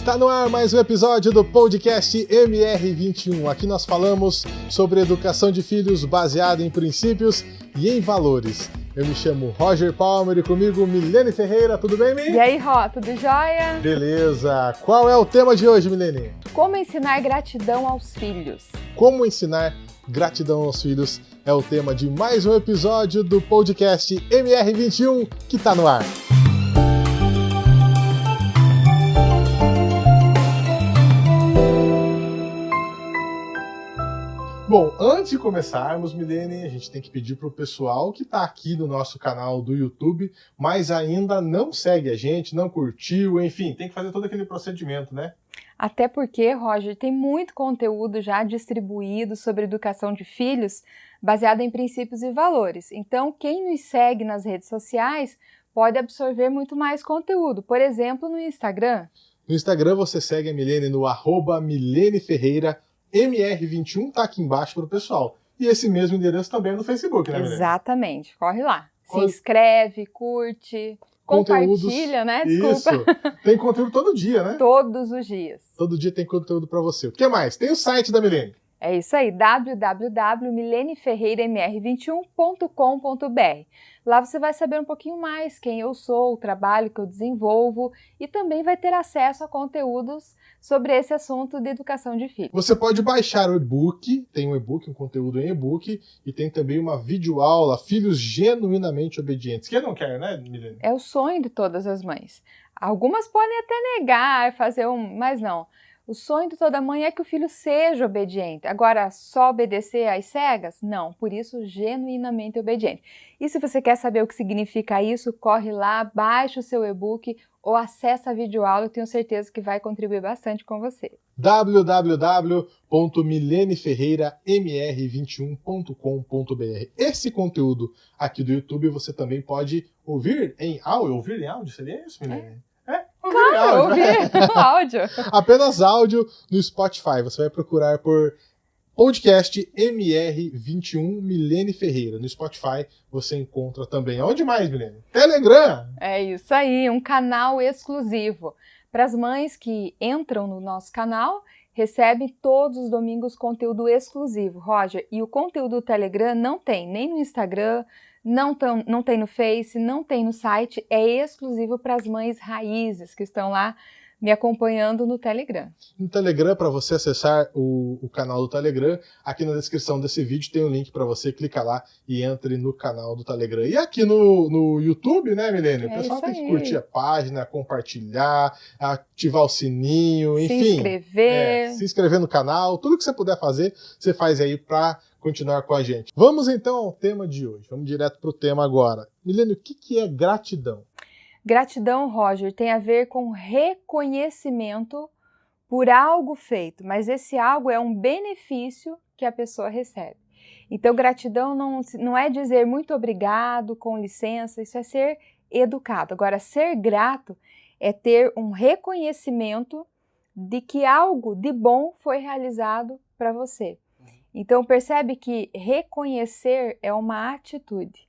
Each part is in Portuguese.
Está no ar mais um episódio do podcast MR21. Aqui nós falamos sobre educação de filhos baseada em princípios e em valores. Eu me chamo Roger Palmer e comigo Milene Ferreira. Tudo bem, Mi? E aí, Ró, tudo jóia? Beleza. Qual é o tema de hoje, Milene? Como ensinar gratidão aos filhos. Como ensinar gratidão aos filhos é o tema de mais um episódio do podcast MR21 que está no ar. Bom, antes de começarmos, Milene, a gente tem que pedir para o pessoal que está aqui no nosso canal do YouTube, mas ainda não segue a gente, não curtiu, enfim, tem que fazer todo aquele procedimento, né? Até porque, Roger, tem muito conteúdo já distribuído sobre educação de filhos baseado em princípios e valores. Então, quem nos segue nas redes sociais pode absorver muito mais conteúdo. Por exemplo, no Instagram. No Instagram você segue a Milene no @MileneFerreira. MR21 tá aqui embaixo para o pessoal. E esse mesmo endereço também é no Facebook, né, Milene? Exatamente. Corre lá. Se inscreve, curte, compartilha, né? Desculpa. Isso. Tem conteúdo todo dia, né? Todos os dias. Todo dia tem conteúdo para você. O que mais? Tem o site da Milene. É isso aí, www.mileneferreiramr21.com.br. Lá você vai saber um pouquinho mais quem eu sou, o trabalho que eu desenvolvo e também vai ter acesso a conteúdos sobre esse assunto de educação de filhos. Você pode baixar o e-book, tem um e-book, um conteúdo em e-book e tem também uma videoaula, Filhos Genuinamente Obedientes. Quem não quer, né, Milene? É o sonho de todas as mães. Algumas podem até negar, mas não. O sonho de toda mãe é que o filho seja obediente. Agora, só obedecer às cegas? Não, por isso, genuinamente obediente. E se você quer saber o que significa isso, corre lá, baixa o seu e-book ou acessa a videoaula, eu tenho certeza que vai contribuir bastante com você. www.mileneferreiramr21.com.br. Esse conteúdo aqui do YouTube você também pode ouvir em áudio. Ouvir em áudio? Seria isso, Milene? Claro, ouvir áudio. Apenas áudio no Spotify. Você vai procurar por podcast MR21 Milene Ferreira. No Spotify você encontra também. Onde mais, Milene? Telegram! É isso aí, um canal exclusivo. Para as mães que entram no nosso canal, recebem todos os domingos conteúdo exclusivo, Roger. E o conteúdo do Telegram não tem nem no Instagram, não tem no Face, não tem no site, é exclusivo para as mães raízes que estão lá me acompanhando no Telegram. No Telegram, para você acessar o canal do Telegram, aqui na descrição desse vídeo tem um link para você, clica lá e entre no canal do Telegram. E aqui no YouTube, né, Milene? O pessoal tem que curtir a página, compartilhar, ativar o sininho, enfim. Se inscrever no canal, tudo que você puder fazer, você faz aí para continuar com a gente. Vamos então ao tema de hoje. Vamos direto para o tema agora. Milene, o que é gratidão? Gratidão, Roger, tem a ver com reconhecimento por algo feito, mas esse algo é um benefício que a pessoa recebe. Então, gratidão não é dizer muito obrigado, com licença, isso é ser educado. Agora, ser grato é ter um reconhecimento de que algo de bom foi realizado para você. Então, percebe que reconhecer é uma atitude.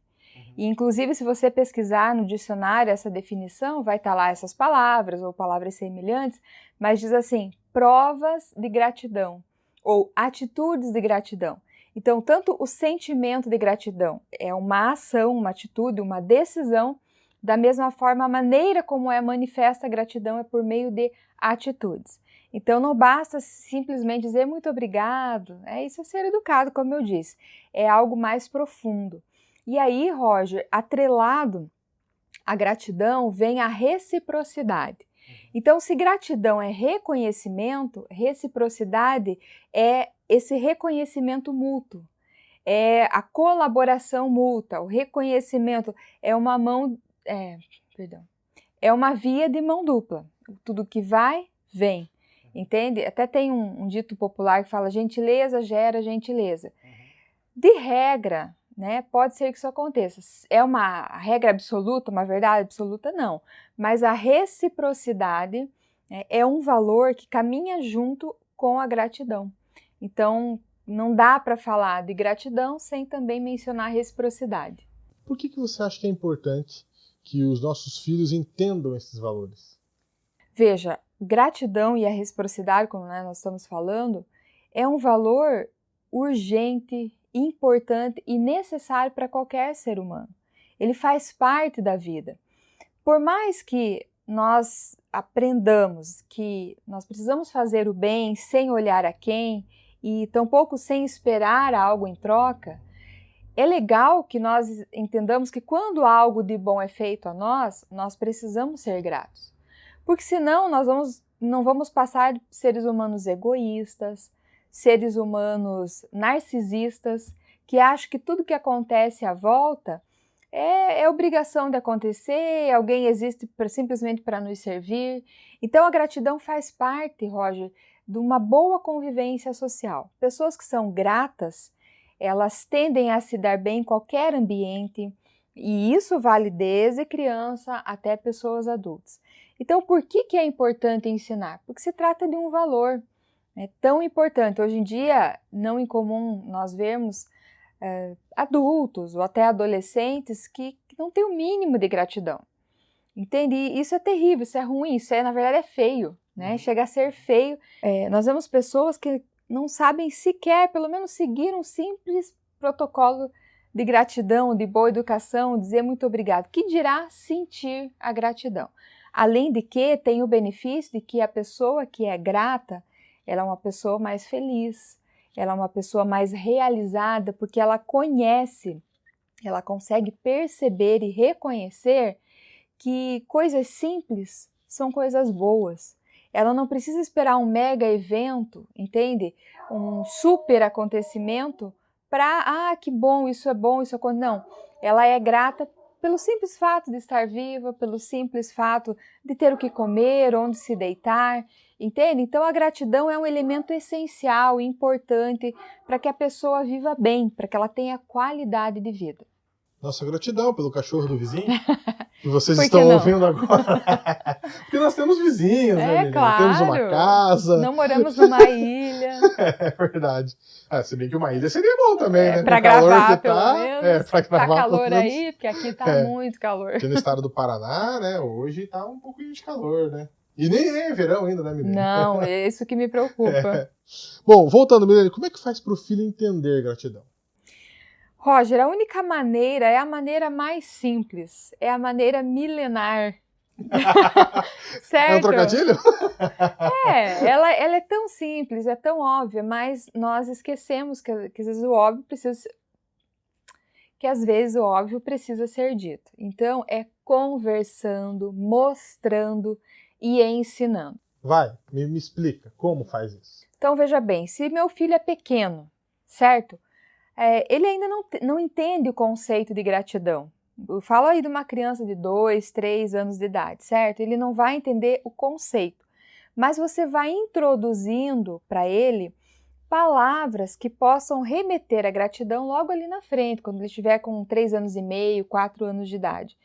E, inclusive, se você pesquisar no dicionário essa definição, vai estar lá essas palavras ou palavras semelhantes, mas diz assim, provas de gratidão ou atitudes de gratidão. Então, tanto o sentimento de gratidão é uma ação, uma atitude, uma decisão, da mesma forma, a maneira como é manifesta a gratidão é por meio de atitudes. Então, não basta simplesmente dizer muito obrigado, isso é ser educado, como eu disse, é algo mais profundo. E aí, Roger, atrelado à gratidão vem a reciprocidade. Então, se gratidão é reconhecimento, reciprocidade é esse reconhecimento mútuo, é a colaboração mútua, o reconhecimento é uma uma via de mão dupla. Tudo que vai, vem. Entende? Até tem um dito popular que fala gentileza gera gentileza. De regra, né, pode ser que isso aconteça. É uma regra absoluta, uma verdade absoluta? Não. Mas a reciprocidade é um valor que caminha junto com a gratidão. Então, não dá para falar de gratidão sem também mencionar a reciprocidade. Por que você acha que é importante que os nossos filhos entendam esses valores? Veja, gratidão e a reciprocidade, como nós estamos falando, é um valor urgente, importante e necessário para qualquer ser humano. Ele faz parte da vida. Por mais que nós aprendamos que nós precisamos fazer o bem sem olhar a quem e tampouco sem esperar algo em troca, é legal que nós entendamos que quando algo de bom é feito a nós, nós precisamos ser gratos. Porque senão nós não vamos passar de seres humanos egoístas, seres humanos narcisistas, que acham que tudo que acontece à volta é obrigação de acontecer, alguém existe simplesmente para nos servir. Então a gratidão faz parte, Roger, de uma boa convivência social. Pessoas que são gratas, elas tendem a se dar bem em qualquer ambiente, e isso vale desde criança até pessoas adultas. Então, por que é importante ensinar? Porque se trata de um valor tão importante. Hoje em dia, não é incomum nós vermos adultos ou até adolescentes que não têm o mínimo de gratidão. Entende? E isso é terrível, isso é ruim, isso na verdade é feio, né? Chega a ser feio. Nós vemos pessoas que não sabem sequer, pelo menos, seguir um simples protocolo de gratidão, de boa educação, dizer muito obrigado. Que dirá sentir a gratidão? Além de que tem o benefício de que a pessoa que é grata, ela é uma pessoa mais feliz, ela é uma pessoa mais realizada, porque ela conhece, ela consegue perceber e reconhecer que coisas simples são coisas boas. Ela não precisa esperar um mega evento, entende? Um super acontecimento para, que bom, isso é bom, isso é bom. Não, ela é grata pelo simples fato de estar viva, pelo simples fato de ter o que comer, onde se deitar, entende? Então a gratidão é um elemento essencial e importante para que a pessoa viva bem, para que ela tenha qualidade de vida. Nossa, gratidão pelo cachorro do vizinho, que vocês estão ouvindo agora. Porque nós temos vizinhos, né, menina? Claro. Temos uma casa. Não moramos numa ilha. É verdade. Se bem que uma ilha seria bom também, né? Para gravar, pelo menos. Pra gravar, tá calor aí, porque aqui tá muito calor. Aqui no estado do Paraná, né, hoje tá um pouquinho de calor, né? E nem é verão ainda, né, menina? Não, é isso que me preocupa. Bom, voltando, menina, como é que faz pro filho entender gratidão? Roger, a única maneira é a maneira mais simples, é a maneira milenar. Certo? É um trocadilho? Ela é tão simples, é tão óbvia, mas nós esquecemos que às vezes o óbvio precisa ser dito. Então, é conversando, mostrando e ensinando. Vai, me explica, como faz isso? Então, veja bem, se meu filho é pequeno, certo? Ele ainda não entende o conceito de gratidão. Eu falo aí de uma criança de 2, 3 anos de idade, certo? Ele não vai entender o conceito, mas você vai introduzindo para ele palavras que possam remeter à gratidão logo ali na frente, quando ele estiver com 3 anos e meio, 4 anos de idade.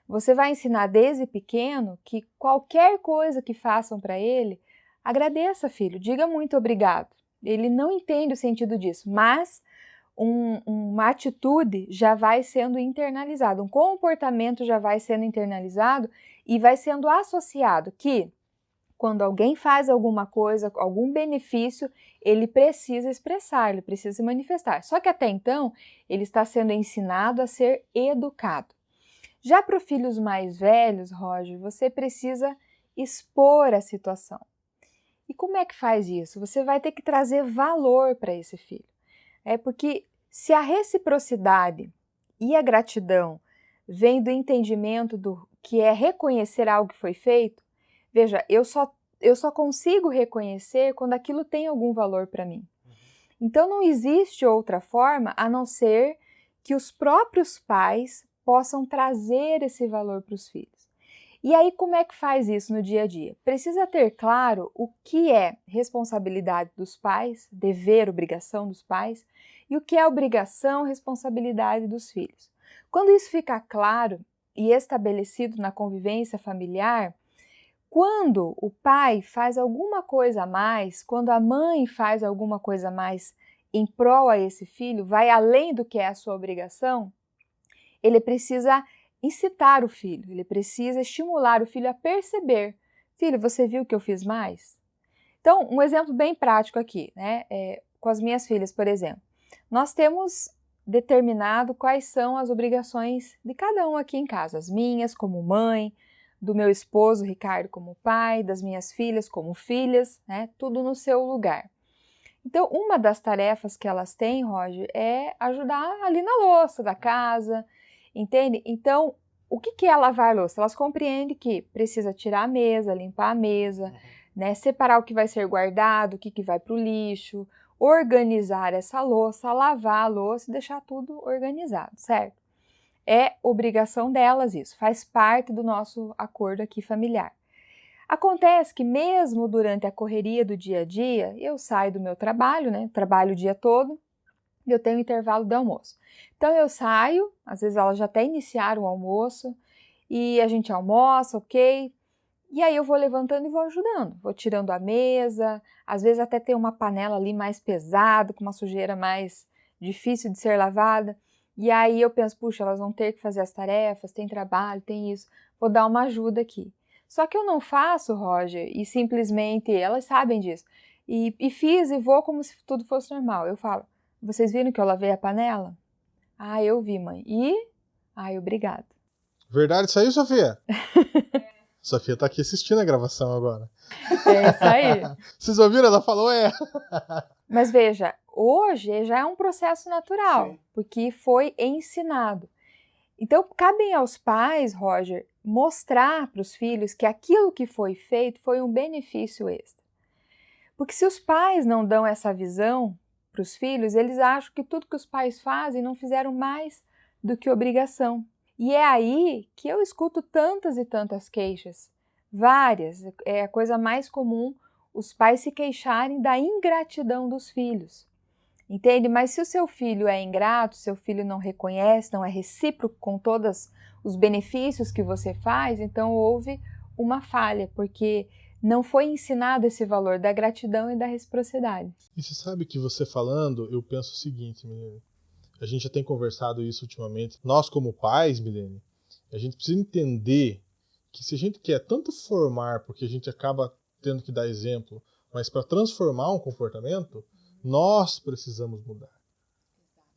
Você vai ensinar desde pequeno que qualquer coisa que façam para ele, agradeça, filho, diga muito obrigado. Ele não entende o sentido disso, mas uma atitude já vai sendo internalizada, um comportamento já vai sendo internalizado e vai sendo associado que quando alguém faz alguma coisa, algum benefício, ele precisa expressar, ele precisa se manifestar. Só que até então, ele está sendo ensinado a ser educado. Já para os filhos mais velhos, Roger, você precisa expor a situação. E como é que faz isso? Você vai ter que trazer valor para esse filho. Porque se a reciprocidade e a gratidão vêm do entendimento do que é reconhecer algo que foi feito, veja, eu só consigo reconhecer quando aquilo tem algum valor para mim. Então não existe outra forma a não ser que os próprios pais possam trazer esse valor para os filhos. E aí como é que faz isso no dia a dia? Precisa ter claro o que é responsabilidade dos pais, dever, obrigação dos pais, e o que é obrigação, responsabilidade dos filhos. Quando isso fica claro e estabelecido na convivência familiar, quando o pai faz alguma coisa a mais, quando a mãe faz alguma coisa a mais em prol a esse filho, vai além do que é a sua obrigação, ele precisa incitar o filho, ele precisa estimular o filho a perceber filho, você viu que eu fiz mais? Então, um exemplo bem prático aqui, né? Com as minhas filhas, por exemplo. Nós temos determinado quais são as obrigações de cada um aqui em casa. As minhas como mãe, do meu esposo Ricardo como pai, das minhas filhas como filhas, né? Tudo no seu lugar. Então, uma das tarefas que elas têm, Roger, é ajudar ali na louça da casa, entende? Então, o que é lavar louça? Elas compreendem que precisa tirar a mesa, limpar a mesa, né? Separar o que vai ser guardado, o que vai para o lixo, organizar essa louça, lavar a louça e deixar tudo organizado, certo? É obrigação delas isso, faz parte do nosso acordo aqui familiar. Acontece que mesmo durante a correria do dia a dia, eu saio do meu trabalho, né? Trabalho o dia todo e eu tenho intervalo de almoço. Então eu saio, às vezes elas já até iniciaram o almoço e a gente almoça, ok? E aí eu vou levantando e vou ajudando, vou tirando a mesa, às vezes até tem uma panela ali mais pesada, com uma sujeira mais difícil de ser lavada. E aí eu penso, puxa, elas vão ter que fazer as tarefas, tem trabalho, tem isso, vou dar uma ajuda aqui. Só que eu não faço, Roger, e simplesmente, elas sabem disso, e fiz e vou como se tudo fosse normal. Eu falo, vocês viram que eu lavei a panela? Ah, eu vi, mãe. E? Ai, obrigada. Verdade isso aí, Sofia? Sofia tá aqui assistindo a gravação agora. É isso aí. Vocês ouviram? Ela falou Mas veja, hoje já é um processo natural, porque foi ensinado. Então, cabe aos pais, Roger, mostrar para os filhos que aquilo que foi feito foi um benefício extra. Porque se os pais não dão essa visão para os filhos, eles acham que tudo que os pais fazem não fizeram mais do que obrigação. E é aí que eu escuto tantas e tantas queixas, várias, é a coisa mais comum, os pais se queixarem da ingratidão dos filhos. Entende? Mas se o seu filho é ingrato, seu filho não reconhece, não é recíproco com todos os benefícios que você faz, então houve uma falha, porque não foi ensinado esse valor da gratidão e da reciprocidade. E você sabe que você falando, eu penso o seguinte, menina. A gente já tem conversado isso ultimamente. Nós como pais, Milene, a gente precisa entender que se a gente quer tanto formar, porque a gente acaba tendo que dar exemplo, mas para transformar um comportamento, nós precisamos mudar.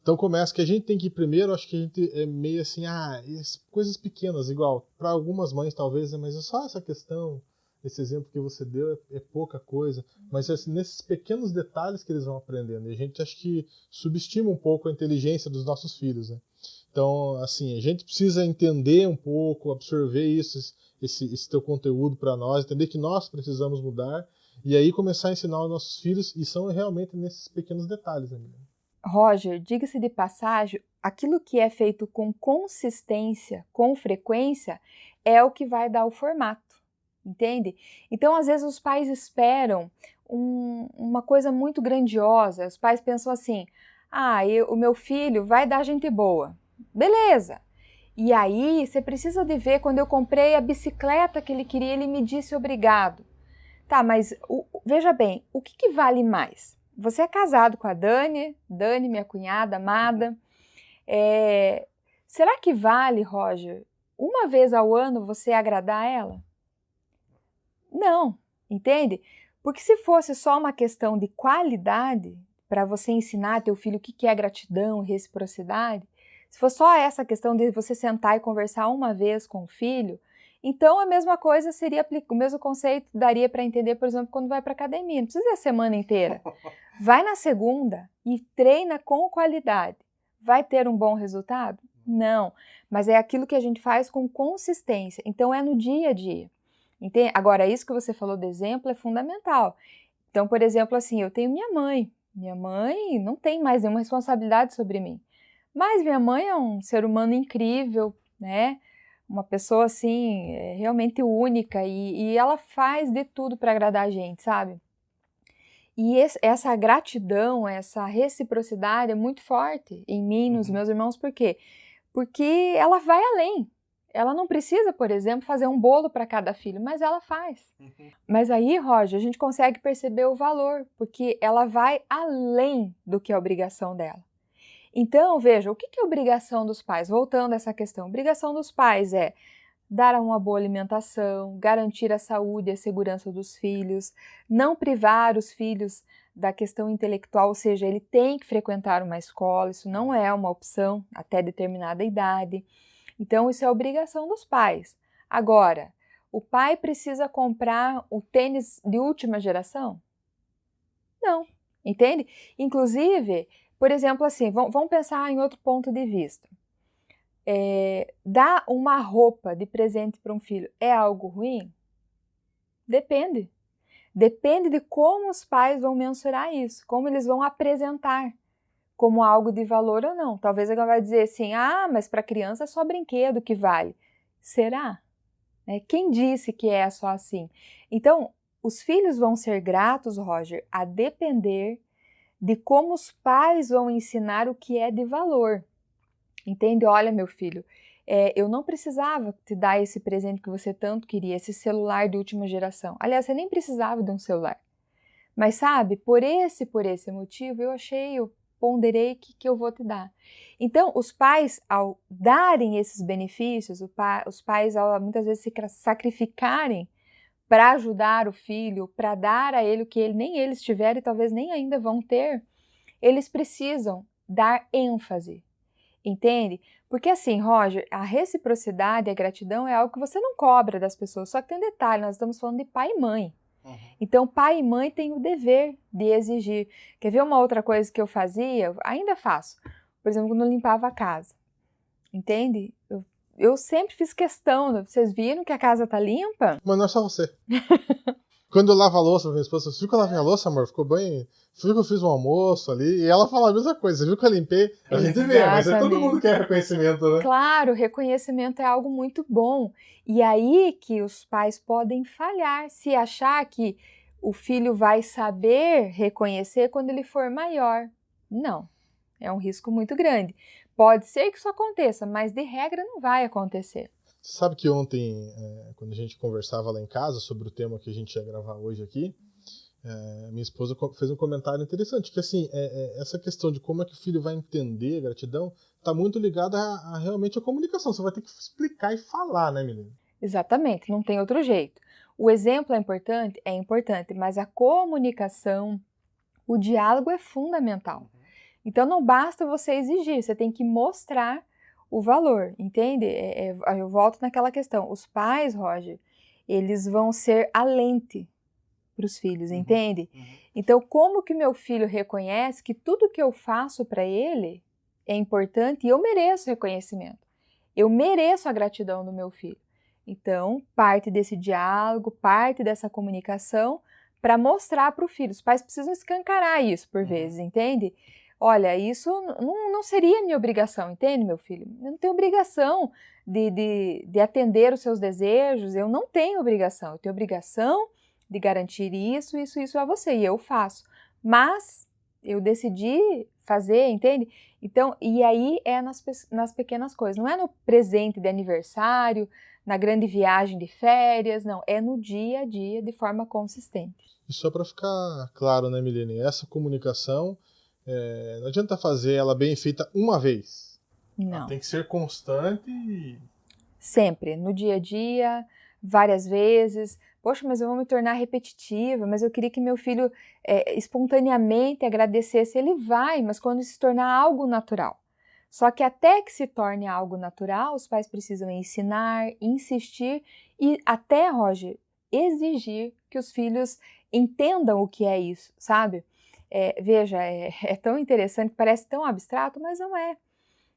Então começa que a gente tem que ir primeiro, acho que a gente é meio assim, coisas pequenas, igual, para algumas mães talvez, mas é só essa questão, esse exemplo que você deu é pouca coisa, mas assim, nesses pequenos detalhes que eles vão aprendendo, e a gente acho que subestima um pouco a inteligência dos nossos filhos, né? Então, assim, a gente precisa entender um pouco, absorver isso, esse teu conteúdo para nós, entender que nós precisamos mudar, e aí começar a ensinar os nossos filhos, e são realmente nesses pequenos detalhes, né? Roger, diga-se de passagem, aquilo que é feito com consistência, com frequência, é o que vai dar o formato, entende? Então, às vezes, os pais esperam uma coisa muito grandiosa. Os pais pensam assim, o meu filho vai dar gente boa. Beleza! E aí, você precisa de ver, quando eu comprei a bicicleta que ele queria, ele me disse obrigado. Tá, mas veja bem, o que vale mais? Você é casado com a Dani, minha cunhada amada. Será que vale, Roger, uma vez ao ano você agradar ela? Não, entende? Porque se fosse só uma questão de qualidade, para você ensinar teu filho o que é gratidão e reciprocidade, se fosse só essa questão de você sentar e conversar uma vez com o filho, então a mesma coisa seria, o mesmo conceito daria para entender, por exemplo, quando vai para a academia. Não precisa ir a semana inteira. Vai na segunda e treina com qualidade. Vai ter um bom resultado? Não, mas é aquilo que a gente faz com consistência. Então é no dia a dia. Entende? Agora, isso que você falou do exemplo é fundamental. Então, por exemplo, assim, eu tenho minha mãe. Minha mãe não tem mais nenhuma responsabilidade sobre mim. Mas minha mãe é um ser humano incrível, né? Uma pessoa, assim, realmente única e ela faz de tudo para agradar a gente, sabe? E essa gratidão, essa reciprocidade é muito forte em mim, nos meus irmãos, por quê? Porque ela vai além. Ela não precisa, por exemplo, fazer um bolo para cada filho, mas ela faz. Mas aí, Roger, a gente consegue perceber o valor, porque ela vai além do que é a obrigação dela. Então, veja, o que é obrigação dos pais? Voltando a essa questão, obrigação dos pais é dar uma boa alimentação, garantir a saúde e a segurança dos filhos, não privar os filhos da questão intelectual, ou seja, ele tem que frequentar uma escola, isso não é uma opção até determinada idade. Então, isso é obrigação dos pais. Agora, o pai precisa comprar o tênis de última geração? Não, entende? Inclusive, por exemplo, assim, vamos pensar em outro ponto de vista. Dar uma roupa de presente para um filho é algo ruim? Depende. Depende de como os pais vão mensurar isso, como eles vão apresentar como algo de valor ou não. Talvez ela vai dizer assim, mas para criança é só brinquedo que vale. Será? Quem disse que é só assim? Então, os filhos vão ser gratos, Roger, a depender de como os pais vão ensinar o que é de valor. Entende? Olha, meu filho, eu não precisava te dar esse presente que você tanto queria, esse celular de última geração. Aliás, você nem precisava de um celular. Mas sabe, por esse motivo, eu ponderei que eu vou te dar. Então, os pais, ao darem esses benefícios, os pais, ao muitas vezes se sacrificarem para ajudar o filho, para dar a ele o que nem eles tiveram e talvez nem ainda vão ter, eles precisam dar ênfase. Entende? Porque assim, Roger, a reciprocidade e a gratidão é algo que você não cobra das pessoas. Só que tem um detalhe, nós estamos falando de pai e mãe. Uhum. Então, pai e mãe têm o dever de exigir. Quer ver uma outra coisa que eu fazia? Ainda faço. Por exemplo, quando eu limpava a casa. Entende? Eu sempre fiz questão. Vocês viram que a casa tá limpa? Mas não é só você. Quando eu lavo a louça, minha esposa, você viu que eu lavei a louça, amor? Ficou bem... Você viu que eu fiz um almoço ali? E ela fala a mesma coisa. Você viu que eu limpei? A gente vê, mas todo mundo quer reconhecimento, né? Claro, reconhecimento é algo muito bom. E aí que os pais podem falhar, se achar que o filho vai saber reconhecer quando ele for maior. Não, é um risco muito grande. Pode ser que isso aconteça, mas de regra não vai acontecer. Você sabe que ontem, quando a gente conversava lá em casa sobre o tema que a gente ia gravar hoje aqui, minha esposa fez um comentário interessante, que assim, essa questão de como é que o filho vai entender a gratidão está muito ligada a realmente a comunicação. Você vai ter que explicar e falar, né, menina? Exatamente, não tem outro jeito. O exemplo é importante, mas a comunicação, o diálogo é fundamental. Então não basta você exigir, você tem que mostrar o valor, entende? Eu volto naquela questão, os pais, Roger, eles vão ser a lente para os filhos, entende? Então, como que meu filho reconhece que tudo que eu faço para ele é importante e eu mereço reconhecimento? Eu mereço a gratidão do meu filho. Então, parte desse diálogo, parte dessa comunicação para mostrar para o filho. Os pais precisam escancarar isso por vezes, entende? Olha, isso não seria minha obrigação, entende, meu filho? Eu não tenho obrigação de atender os seus desejos, eu não tenho obrigação. Eu tenho obrigação de garantir isso a você, e eu faço. Mas eu decidi fazer, entende? Então, e aí é nas pequenas coisas, não é no presente de aniversário, na grande viagem de férias, não, é no dia a dia de forma consistente. E só para ficar claro, né, Milene, essa comunicação, não adianta fazer ela bem feita uma vez. Não. Ela tem que ser constante e... Sempre, no dia a dia, várias vezes. Poxa, mas eu vou me tornar repetitiva, mas eu queria que meu filho espontaneamente agradecesse. Ele vai, mas quando se tornar algo natural. Só que até que se torne algo natural, os pais precisam ensinar, insistir e até, Roger, exigir que os filhos entendam o que é isso, sabe? Veja, é tão interessante, parece tão abstrato, mas não é.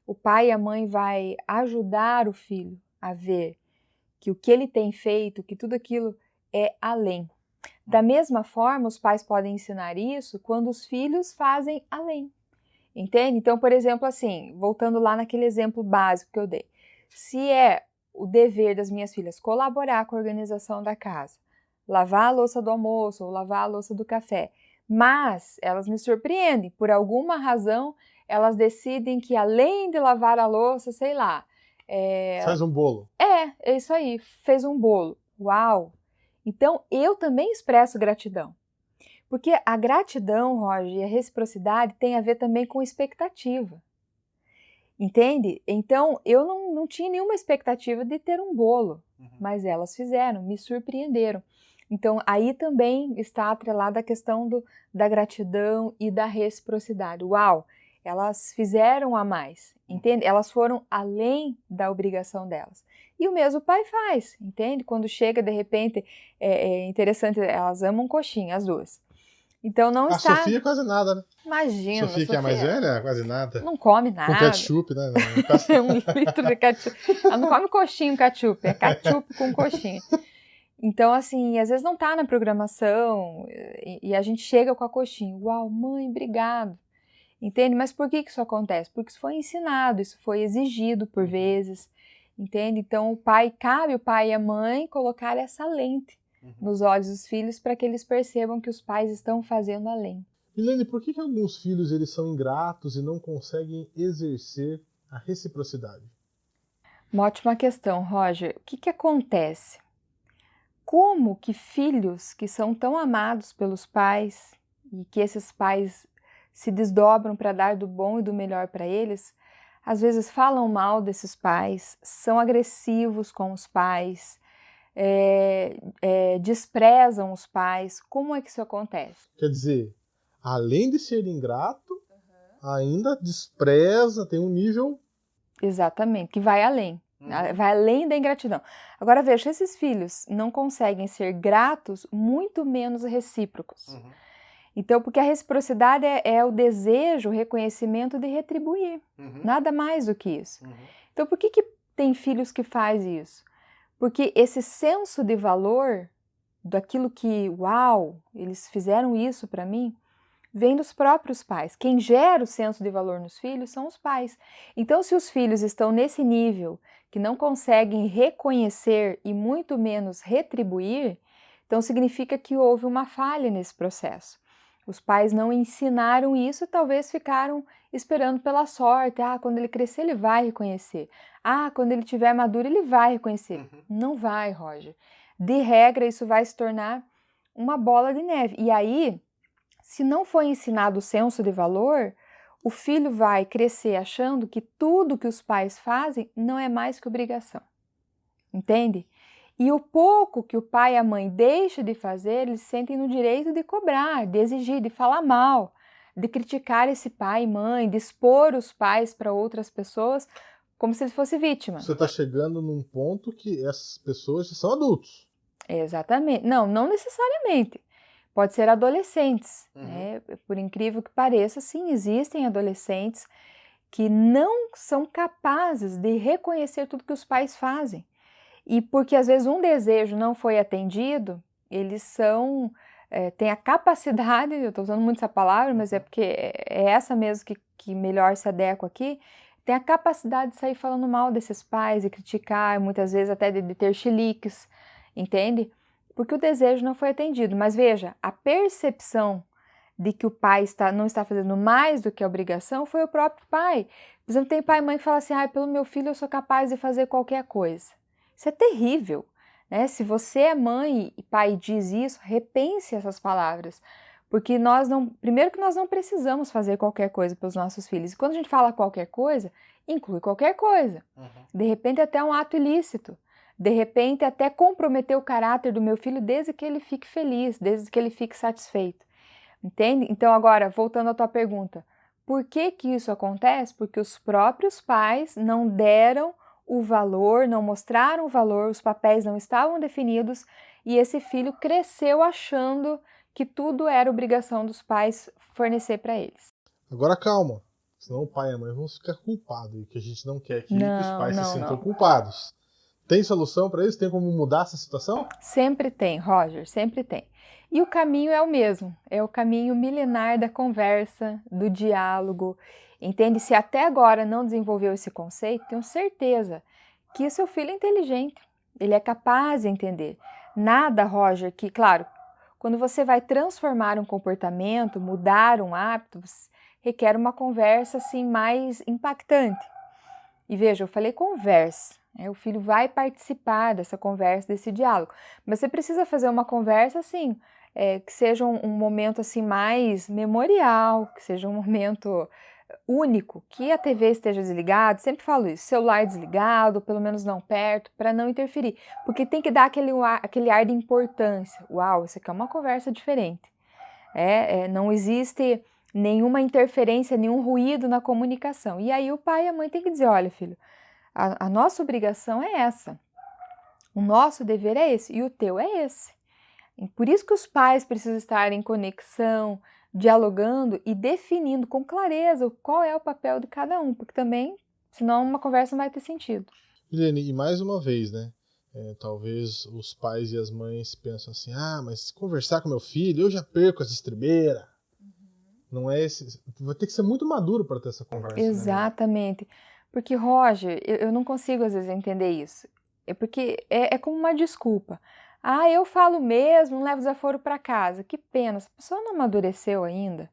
O pai e a mãe vai ajudar o filho a ver que o que ele tem feito, que tudo aquilo é além. Da mesma forma, os pais podem ensinar isso quando os filhos fazem além. Entende? Então, por exemplo, assim, voltando lá naquele exemplo básico que eu dei. Se é o dever das minhas filhas colaborar com a organização da casa, lavar a louça do almoço ou lavar a louça do café, mas elas me surpreendem, por alguma razão, elas decidem que além de lavar a louça, sei lá... Faz um bolo. É isso aí, fez um bolo. Uau! Então, eu também expresso gratidão. Porque a gratidão, Roger, e a reciprocidade tem a ver também com expectativa. Entende? Então, eu não tinha nenhuma expectativa de ter um bolo, mas elas fizeram, me surpreenderam. Então, aí também está atrelada a questão da gratidão e da reciprocidade. Uau, elas fizeram a mais, entende? Elas foram além da obrigação delas. E o mesmo o pai faz, entende? Quando chega, de repente, é interessante, elas amam coxinha, as duas. Então não está... A Sofia quase nada, né? Imagina, Sofia, que é a mais velha, quase nada. Não come nada. Com ketchup, né? 1 litro de ketchup. Ela não come coxinha com ketchup, é ketchup com coxinha. Então, assim, às vezes não tá na programação e a gente chega com a coxinha. Uau, mãe, obrigado. Entende? Mas por que isso acontece? Porque isso foi ensinado, isso foi exigido por vezes. Entende? Então, cabe o pai e a mãe colocar essa lente nos olhos dos filhos para que eles percebam que os pais estão fazendo além. Milene, por que alguns filhos eles são ingratos e não conseguem exercer a reciprocidade? Uma ótima questão, Roger. O que acontece? Como que filhos que são tão amados pelos pais e que esses pais se desdobram para dar do bom e do melhor para eles, às vezes falam mal desses pais, são agressivos com os pais, desprezam os pais. Como é que isso acontece? Quer dizer, além de ser ingrato, ainda despreza, tem um nível... Exatamente, que vai além. Vai além da ingratidão. Agora veja, esses filhos não conseguem ser gratos, muito menos recíprocos. Então, porque a reciprocidade é o desejo, o reconhecimento de retribuir. Nada mais do que isso. Então, por que tem filhos que fazem isso? Porque esse senso de valor, daquilo que, uau, eles fizeram isso para mim, vem dos próprios pais. Quem gera o senso de valor nos filhos são os pais. Então, se os filhos estão nesse nível que não conseguem reconhecer e muito menos retribuir, então significa que houve uma falha nesse processo. Os pais não ensinaram isso e talvez ficaram esperando pela sorte. Quando ele crescer ele vai reconhecer. Quando ele tiver maduro ele vai reconhecer. Não vai, Roger. De regra, isso vai se tornar uma bola de neve. E aí, se não for ensinado o senso de valor, o filho vai crescer achando que tudo que os pais fazem não é mais que obrigação. Entende? E o pouco que o pai e a mãe deixam de fazer, eles sentem no direito de cobrar, de exigir, de falar mal, de criticar esse pai e mãe, de expor os pais para outras pessoas como se ele fosse vítima. Você está chegando num ponto que essas pessoas são adultos. Exatamente. Não necessariamente. Pode ser adolescentes, né? Por incrível que pareça, sim, existem adolescentes que não são capazes de reconhecer tudo que os pais fazem. E porque às vezes um desejo não foi atendido, eles têm a capacidade, eu estou usando muito essa palavra, mas é porque é essa mesmo que melhor se adequa aqui, tem a capacidade de sair falando mal desses pais e criticar, muitas vezes até de ter chiliques, entende? Porque o desejo não foi atendido. Mas veja, a percepção de que o pai não está fazendo mais do que a obrigação foi o próprio pai. Por exemplo, tem pai e mãe que falam assim, pelo meu filho eu sou capaz de fazer qualquer coisa. Isso é terrível, né? Se você é mãe e pai e diz isso, repense essas palavras. Porque primeiro que nós não precisamos fazer qualquer coisa pelos nossos filhos. E quando a gente fala qualquer coisa, inclui qualquer coisa. De repente até um ato ilícito. De repente até comprometer o caráter do meu filho desde que ele fique feliz, desde que ele fique satisfeito. Entende? Então agora, voltando à tua pergunta, por que isso acontece? Porque os próprios pais não deram o valor, não mostraram o valor, os papéis não estavam definidos e esse filho cresceu achando que tudo era obrigação dos pais fornecer para eles. Agora calma, senão o pai e a mãe vão ficar culpados, e que a gente não quer que os pais se sintam culpados. Tem solução para isso? Tem como mudar essa situação? Sempre tem, Roger, sempre tem. E o caminho é o mesmo, é o caminho milenar da conversa, do diálogo. Entende? Se até agora não desenvolveu esse conceito, tenho certeza que o seu filho é inteligente, ele é capaz de entender. Nada, Roger, que, claro, quando você vai transformar um comportamento, mudar um hábito, requer uma conversa assim mais impactante. E veja, eu falei conversa. O filho vai participar dessa conversa, desse diálogo. Mas você precisa fazer uma conversa assim, que seja um momento assim mais memorial, que seja um momento único, que a TV esteja desligada, sempre falo isso, celular desligado, pelo menos não perto, para não interferir, porque tem que dar aquele ar de importância. Uau, isso aqui é uma conversa diferente. Não existe nenhuma interferência, nenhum ruído na comunicação. E aí o pai e a mãe têm que dizer, olha filho, a nossa obrigação é essa, o nosso dever é esse e o teu é esse. E por isso que os pais precisam estar em conexão, dialogando e definindo com clareza qual é o papel de cada um, porque também, senão uma conversa não vai ter sentido. Milene, e mais uma vez, né? Talvez os pais e as mães pensam assim, mas se conversar com meu filho, eu já perco essa estribeira. Não é esse. Vai ter que ser muito maduro para ter essa conversa. Exatamente. Né? Porque, Roger, eu não consigo às vezes entender isso. Porque é como uma desculpa. Eu falo mesmo, não levo desaforo para casa. Que pena, essa pessoa não amadureceu ainda.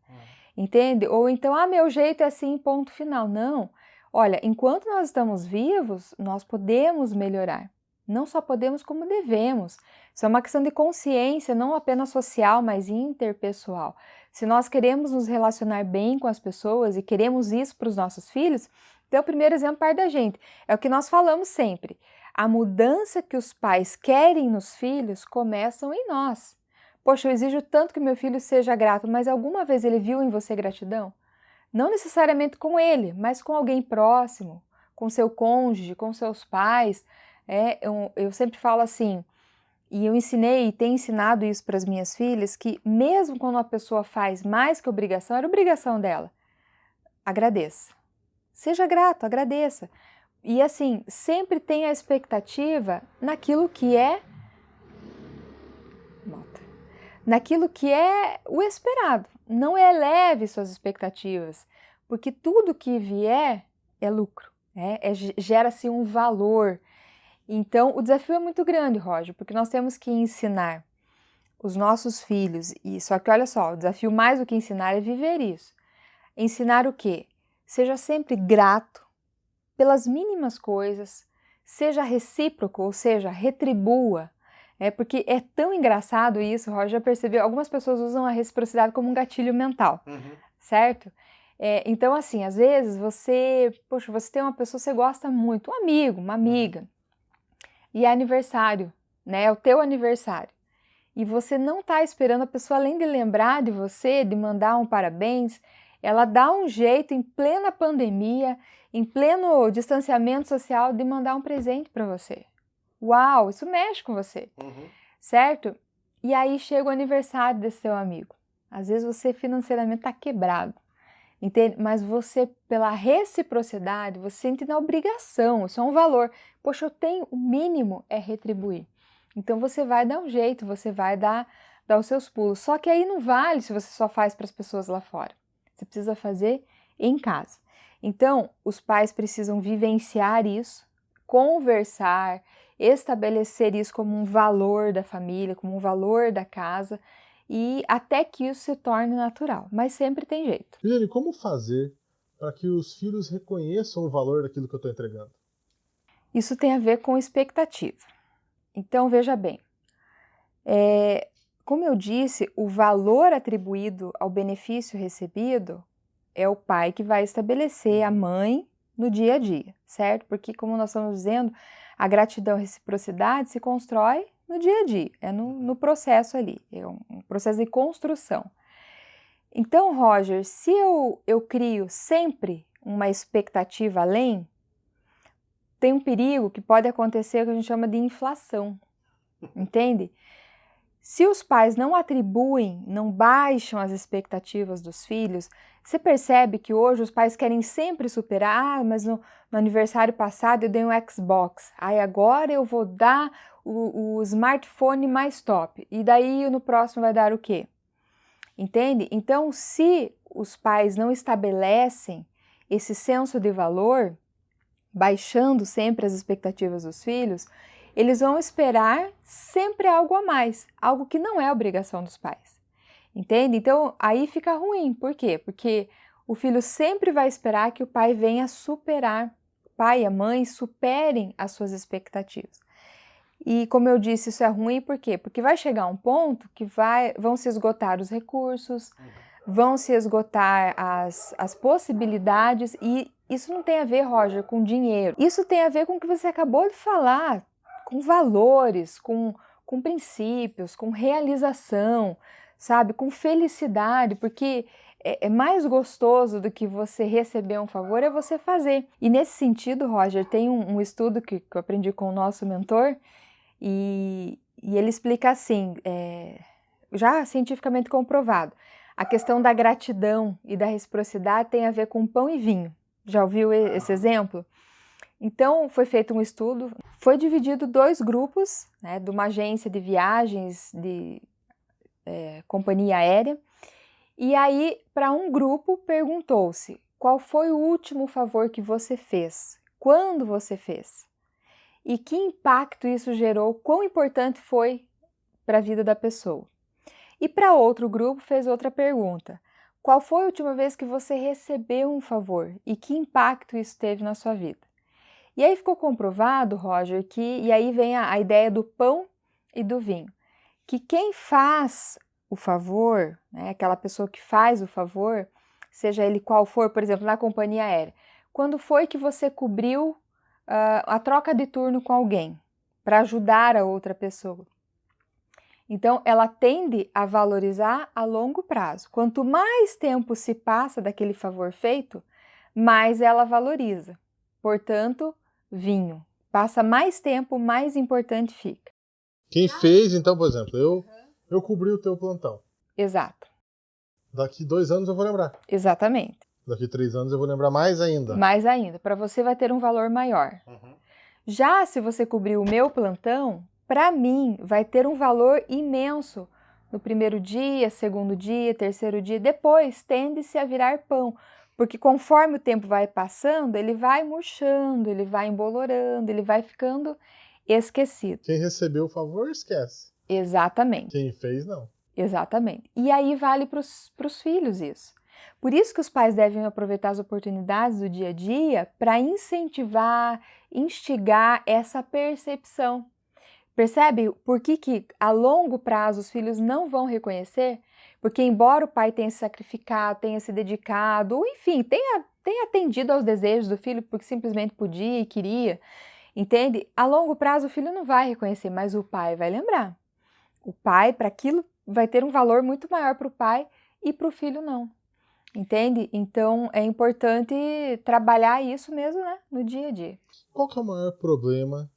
Entende? Ou então, meu jeito é assim, ponto final. Não. Olha, enquanto nós estamos vivos, nós podemos melhorar. Não só podemos, como devemos. Isso é uma questão de consciência, não apenas social, mas interpessoal. Se nós queremos nos relacionar bem com as pessoas e queremos isso para os nossos filhos, então o primeiro exemplo parte da gente. É o que nós falamos sempre. A mudança que os pais querem nos filhos começam em nós. Poxa, eu exijo tanto que meu filho seja grato, mas alguma vez ele viu em você gratidão? Não necessariamente com ele, mas com alguém próximo, com seu cônjuge, com seus pais. Eu sempre falo assim, e eu ensinei e tenho ensinado isso para as minhas filhas, que mesmo quando uma pessoa faz mais que obrigação, era obrigação dela, agradeça. Seja grato, agradeça. E assim, sempre tenha a expectativa naquilo que é o esperado. Não eleve suas expectativas, porque tudo que vier é lucro, gera-se um valor. Então, o desafio é muito grande, Roger, porque nós temos que ensinar os nossos filhos, só que olha só, o desafio mais do que ensinar é viver isso. Ensinar o quê? Seja sempre grato pelas mínimas coisas, seja recíproco, ou seja, retribua. Porque é tão engraçado isso, Roger, já percebeu? Algumas pessoas usam a reciprocidade como um gatilho mental, certo? Então, assim, às vezes você tem uma pessoa que você gosta muito, um amigo, uma amiga, e é aniversário, né? É o teu aniversário. E você não está esperando a pessoa, além de lembrar de você, de mandar um parabéns, ela dá um jeito em plena pandemia, em pleno distanciamento social, de mandar um presente para você. Uau, isso mexe com você, certo? E aí chega o aniversário desse seu amigo. Às vezes você financeiramente está quebrado, entende? Mas você, pela reciprocidade, você sente na obrigação, isso é um valor. Poxa, eu tenho, o mínimo é retribuir. Então você vai dar um jeito, você vai dar os seus pulos. Só que aí não vale se você só faz para as pessoas lá fora. Você precisa fazer em casa. Então, os pais precisam vivenciar isso, conversar, estabelecer isso como um valor da família, como um valor da casa, e até que isso se torne natural. Mas sempre tem jeito. Milene, como fazer para que os filhos reconheçam o valor daquilo que eu estou entregando? Isso tem a ver com expectativa. Então, veja bem, como eu disse, o valor atribuído ao benefício recebido é o pai que vai estabelecer, a mãe, no dia a dia, certo? Porque, como nós estamos dizendo, a gratidão e a reciprocidade se constrói no dia a dia, no processo ali, é um processo de construção. Então, Roger, se eu crio sempre uma expectativa além, tem um perigo que pode acontecer que a gente chama de inflação, entende? Se os pais não atribuem, não baixam as expectativas dos filhos, você percebe que hoje os pais querem sempre superar, mas no aniversário passado eu dei um Xbox, agora eu vou dar o smartphone mais top, e daí no próximo vai dar o quê? Entende? Então, se os pais não estabelecem esse senso de valor, baixando sempre as expectativas dos filhos, eles vão esperar sempre algo a mais, algo que não é obrigação dos pais, entende? Então, aí fica ruim, por quê? Porque o filho sempre vai esperar que o pai venha superar, o pai e a mãe superem as suas expectativas. E, como eu disse, isso é ruim, por quê? Porque vai chegar um ponto que vão se esgotar os recursos, vão se esgotar as possibilidades, e isso não tem a ver, Roger, com dinheiro. Isso tem a ver com o que você acabou de falar, com valores, com princípios, com realização, sabe? Com felicidade, porque é mais gostoso do que você receber um favor é você fazer. E nesse sentido, Roger, tem um estudo que eu aprendi com o nosso mentor, e ele explica assim, já cientificamente comprovado, a questão da gratidão e da reciprocidade tem a ver com pão e vinho. Já ouviu esse exemplo? Então, foi feito um estudo, foi dividido 2 grupos, né, de uma agência de viagens, de companhia aérea, e aí, para um grupo, perguntou-se qual foi o último favor que você fez, quando você fez, e que impacto isso gerou, quão importante foi para a vida da pessoa. E para outro grupo, fez outra pergunta: qual foi a última vez que você recebeu um favor e que impacto isso teve na sua vida? E aí ficou comprovado, Roger, e aí vem a ideia do pão e do vinho, que quem faz o favor, né, aquela pessoa que faz o favor, seja ele qual for, por exemplo, na companhia aérea, quando foi que você cobriu a troca de turno com alguém para ajudar a outra pessoa? Então, ela tende a valorizar a longo prazo. Quanto mais tempo se passa daquele favor feito, mais ela valoriza. Portanto, vinho. Passa mais tempo, mais importante fica. Quem fez, então, por exemplo, eu cobri o teu plantão. Exato. Daqui 2 anos eu vou lembrar. Exatamente. Daqui 3 anos eu vou lembrar mais ainda. Mais ainda. Para você vai ter um valor maior. Já se você cobrir o meu plantão, para mim vai ter um valor imenso no primeiro dia, segundo dia, terceiro dia. Depois tende-se a virar pão, porque conforme o tempo vai passando, ele vai murchando, ele vai embolorando, ele vai ficando esquecido. Quem recebeu o favor, esquece. Exatamente. Quem fez, não. Exatamente. E aí vale para os filhos isso. Por isso que os pais devem aproveitar as oportunidades do dia a dia para incentivar, instigar essa percepção. Percebe por que a longo prazo os filhos não vão reconhecer? Porque embora o pai tenha se sacrificado, tenha se dedicado, ou enfim, tenha atendido aos desejos do filho porque simplesmente podia e queria, entende? A longo prazo o filho não vai reconhecer, mas o pai vai lembrar. O pai, para aquilo, vai ter um valor muito maior para o pai e para o filho não. Entende? Então é importante trabalhar isso mesmo, né, no dia a dia. Qual que é o maior problema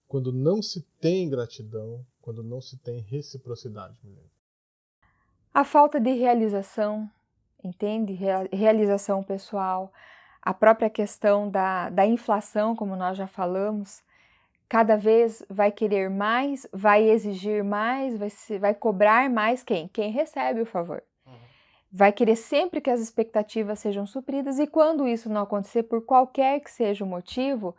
quando não se tem gratidão, quando não se tem reciprocidade, Milene? A falta de realização, entende? Realização pessoal, a própria questão da inflação, como nós já falamos, cada vez vai querer mais, vai exigir mais, vai cobrar mais quem? Quem recebe o favor. Vai querer sempre que as expectativas sejam supridas, e quando isso não acontecer, por qualquer que seja o motivo,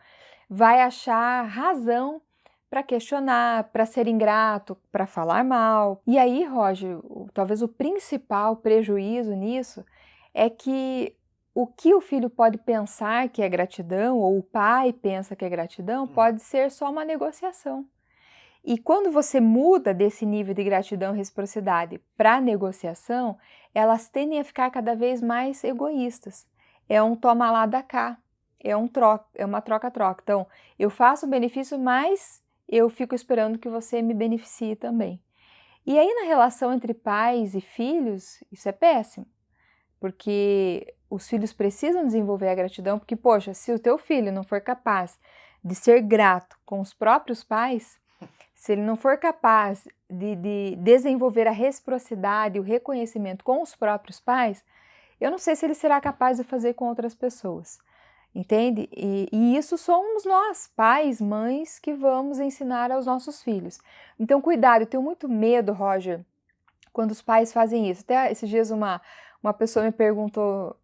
vai achar razão para questionar, para ser ingrato, para falar mal. E aí, Roger, talvez o principal prejuízo nisso é que o filho pode pensar que é gratidão, ou o pai pensa que é gratidão, pode ser só uma negociação. E quando você muda desse nível de gratidão e reciprocidade para negociação, elas tendem a ficar cada vez mais egoístas. É um toma lá dá cá, é uma troca-troca. Então, eu faço o benefício, mas eu fico esperando que você me beneficie também. E aí, na relação entre pais e filhos, isso é péssimo, porque os filhos precisam desenvolver a gratidão, porque, poxa, se o teu filho não for capaz de ser grato com os próprios pais, se ele não for capaz de desenvolver a reciprocidade, o reconhecimento com os próprios pais, eu não sei se ele será capaz de fazer com outras pessoas, entende? E isso somos nós, pais, mães, que vamos ensinar aos nossos filhos. Então, cuidado, eu tenho muito medo, Roger, quando os pais fazem isso. Até esses dias uma pessoa me perguntou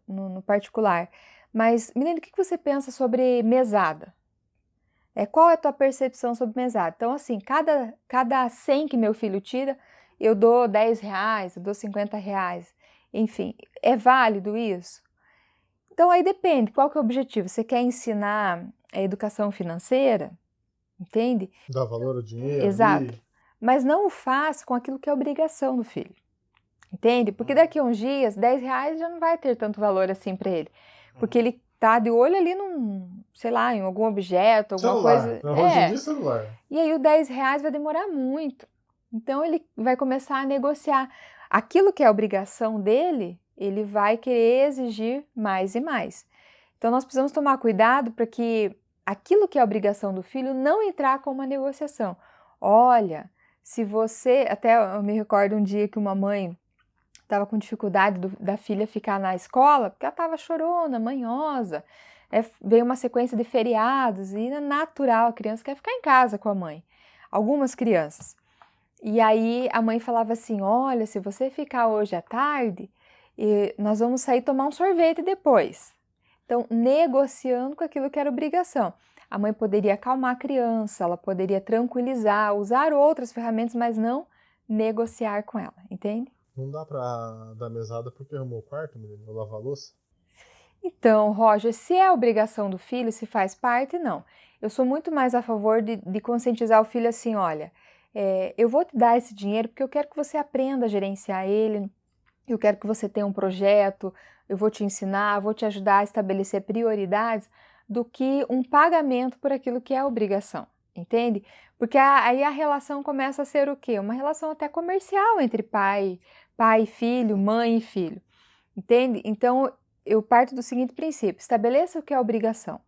no particular, mas, Milene, o que você pensa sobre mesada? Qual é a tua percepção sobre mesada? Então, assim, cada 100 que meu filho tira, eu dou R$10, eu dou R$50. Enfim, é válido isso? Então, aí depende, qual que é o objetivo? Você quer ensinar a educação financeira? Entende? Dá valor ao dinheiro. Exato. Mas não o faz com aquilo que é obrigação do filho. Entende? Porque daqui a uns dias, R$ 10 já não vai ter tanto valor assim para ele. Porque ele tá de olho ali sei lá, em algum objeto, alguma coisa. Hoje em dia, celular. E aí o R$ 10 vai demorar muito. Então ele vai começar a negociar. Aquilo que é obrigação dele, ele vai querer exigir mais e mais. Então nós precisamos tomar cuidado para que aquilo que é obrigação do filho não entrar como uma negociação. Olha, se você... Até eu me recordo um dia que uma mãe estava com dificuldade da filha ficar na escola, porque ela estava chorona, manhosa. Veio uma sequência de feriados e é natural, a criança quer ficar em casa com a mãe. Algumas crianças. E aí a mãe falava assim, olha, se você ficar hoje à tarde, nós vamos sair tomar um sorvete depois. Então, negociando com aquilo que era obrigação. A mãe poderia acalmar a criança, ela poderia tranquilizar, usar outras ferramentas, mas não negociar com ela, entende? Não dá pra dar mesada porque arrumou o quarto, menino? Eu lavar a louça? Então, Roger, se é obrigação do filho, se faz parte, não. Eu sou muito mais a favor de conscientizar o filho assim, olha, eu vou te dar esse dinheiro porque eu quero que você aprenda a gerenciar ele, eu quero que você tenha um projeto, eu vou te ensinar, vou te ajudar a estabelecer prioridades do que um pagamento por aquilo que é obrigação, entende? Porque aí a relação começa a ser o quê? Uma relação até comercial entre pai e filho, mãe e filho, entende? Então, eu parto do seguinte princípio, estabeleça o que é obrigação,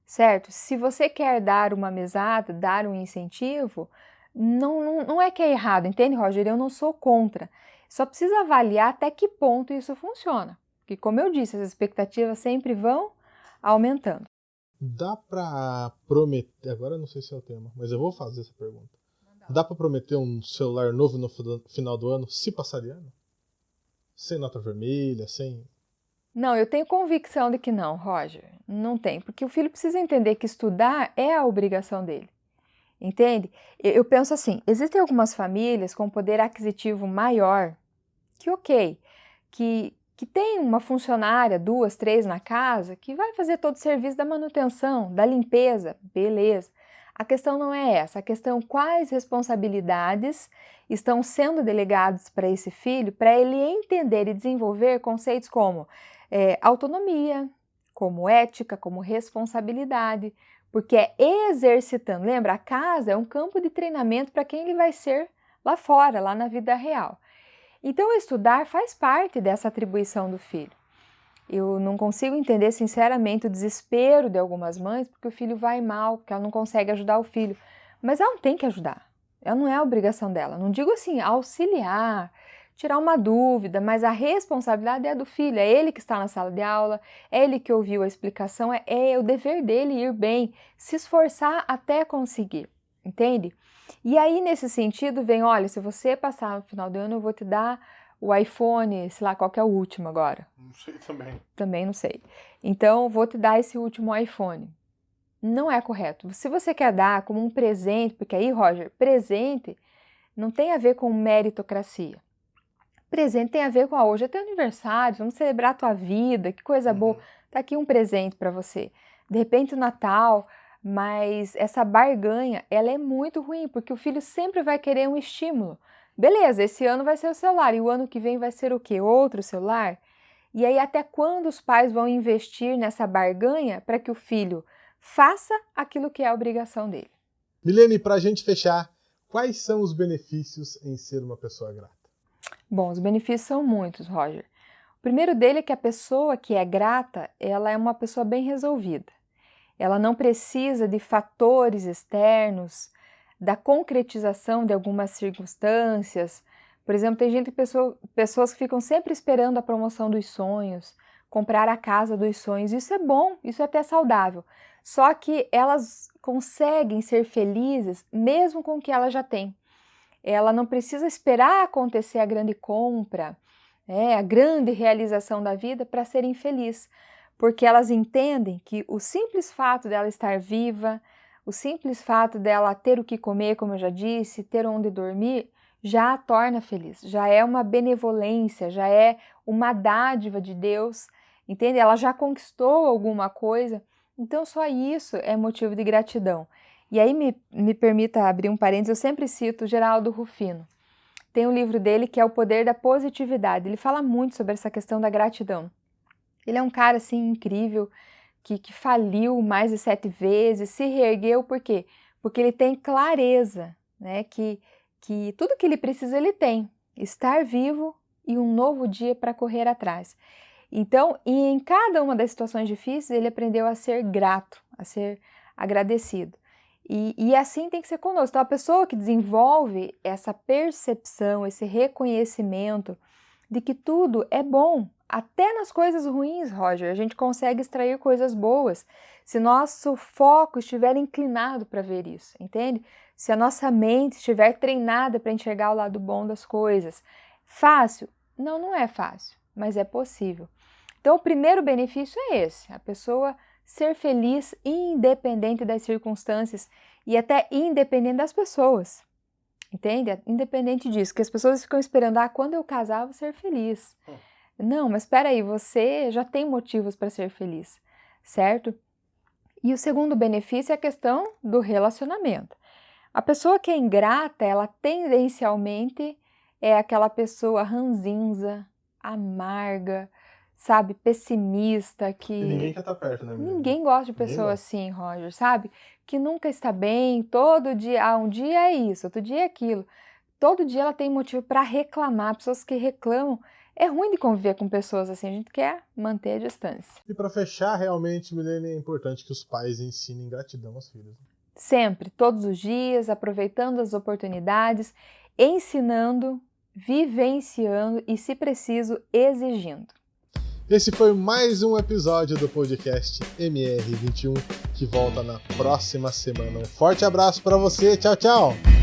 certo? Se você quer dar uma mesada, dar um incentivo, não é que é errado, entende, Roger? Eu não sou contra. Só precisa avaliar até que ponto isso funciona. Porque, como eu disse, as expectativas sempre vão aumentando. Dá pra prometer... Agora eu não sei se é o tema, mas eu vou fazer essa pergunta. Dá pra prometer um celular novo no final do ano, se passar de ano? Sem nota vermelha, sem... Não, eu tenho convicção de que não, Roger. Não tem, porque o filho precisa entender que estudar é a obrigação dele. Entende? Eu penso assim, existem algumas famílias com poder aquisitivo maior, que ok, que tem uma funcionária, 2, 3 na casa, que vai fazer todo o serviço da manutenção, da limpeza, beleza. A questão não é essa, a questão é quais responsabilidades estão sendo delegadas para esse filho, para ele entender e desenvolver conceitos como autonomia, como ética, como responsabilidade, porque é exercitando. Lembra, a casa é um campo de treinamento para quem ele vai ser lá fora, lá na vida real. Então, estudar faz parte dessa atribuição do filho. Eu não consigo entender, sinceramente, o desespero de algumas mães porque o filho vai mal, porque ela não consegue ajudar o filho. Mas ela não tem que ajudar. Ela não é a obrigação dela. Não digo assim, auxiliar, tirar uma dúvida, mas a responsabilidade é do filho. É ele que está na sala de aula, é ele que ouviu a explicação, é o dever dele ir bem, se esforçar até conseguir. Entende? E aí, nesse sentido, vem, olha, se você passar no final do ano, eu vou te dar o iPhone, sei lá, qual que é o último agora? Não sei também. Também não sei. Então, vou te dar esse último iPhone. Não é correto. Se você quer dar como um presente, porque aí, Roger, presente não tem a ver com meritocracia. Presente tem a ver com, hoje é teu aniversário, vamos celebrar a tua vida, que coisa boa. Tá aqui um presente para você. De repente, o Natal... Mas essa barganha, ela é muito ruim, porque o filho sempre vai querer um estímulo. Beleza, esse ano vai ser o celular, e o ano que vem vai ser o quê? Outro celular? E aí, até quando os pais vão investir nessa barganha para que o filho faça aquilo que é a obrigação dele? Milene, para a gente fechar, quais são os benefícios em ser uma pessoa grata? Bom, os benefícios são muitos, Roger. O primeiro dele é que a pessoa que é grata, ela é uma pessoa bem resolvida. Ela não precisa de fatores externos, da concretização de algumas circunstâncias. Por exemplo, tem pessoas que ficam sempre esperando a promoção dos sonhos, comprar a casa dos sonhos. Isso é bom, isso é até saudável. Só que elas conseguem ser felizes mesmo com o que ela já tem. Ela não precisa esperar acontecer a grande compra, a grande realização da vida para serem felizes. Porque elas entendem que o simples fato dela estar viva, o simples fato dela ter o que comer, como eu já disse, ter onde dormir, já a torna feliz, já é uma benevolência, já é uma dádiva de Deus, entende? Ela já conquistou alguma coisa, então só isso é motivo de gratidão. E aí me permita abrir um parênteses, eu sempre cito Geraldo Rufino, tem um livro dele que é O Poder da Positividade. Ele fala muito sobre essa questão da gratidão. Ele é um cara, assim, incrível, que faliu mais de 7 vezes, se reergueu, por quê? Porque ele tem clareza, né, que tudo que ele precisa ele tem, estar vivo e um novo dia para correr atrás. Então, em cada uma das situações difíceis, ele aprendeu a ser grato, a ser agradecido. E assim tem que ser conosco. Então, a pessoa que desenvolve essa percepção, esse reconhecimento de que tudo é bom, até nas coisas ruins, Roger, a gente consegue extrair coisas boas, se nosso foco estiver inclinado para ver isso, entende? Se a nossa mente estiver treinada para enxergar o lado bom das coisas. Fácil? Não, não é fácil, mas é possível. Então, o primeiro benefício é esse, a pessoa ser feliz independente das circunstâncias e até independente das pessoas, entende? Independente disso, que as pessoas ficam esperando, quando eu casar, eu vou ser feliz. Não, mas espera aí, você já tem motivos para ser feliz, certo? E o segundo benefício é a questão do relacionamento. A pessoa que é ingrata, ela tendencialmente é aquela pessoa ranzinza, amarga, sabe, pessimista, que... E ninguém quer estar perto, né? Ninguém gosta de pessoa assim, Roger, sabe? Que nunca está bem, todo dia, um dia é isso, outro dia é aquilo. Todo dia ela tem motivo para reclamar, pessoas que reclamam. É ruim de conviver com pessoas assim, a gente quer manter a distância. E para fechar, realmente, Milene, é importante que os pais ensinem gratidão aos filhos. Sempre, todos os dias, aproveitando as oportunidades, ensinando, vivenciando e, se preciso, exigindo. Esse foi mais um episódio do podcast MR21, que volta na próxima semana. Um forte abraço para você, tchau, tchau!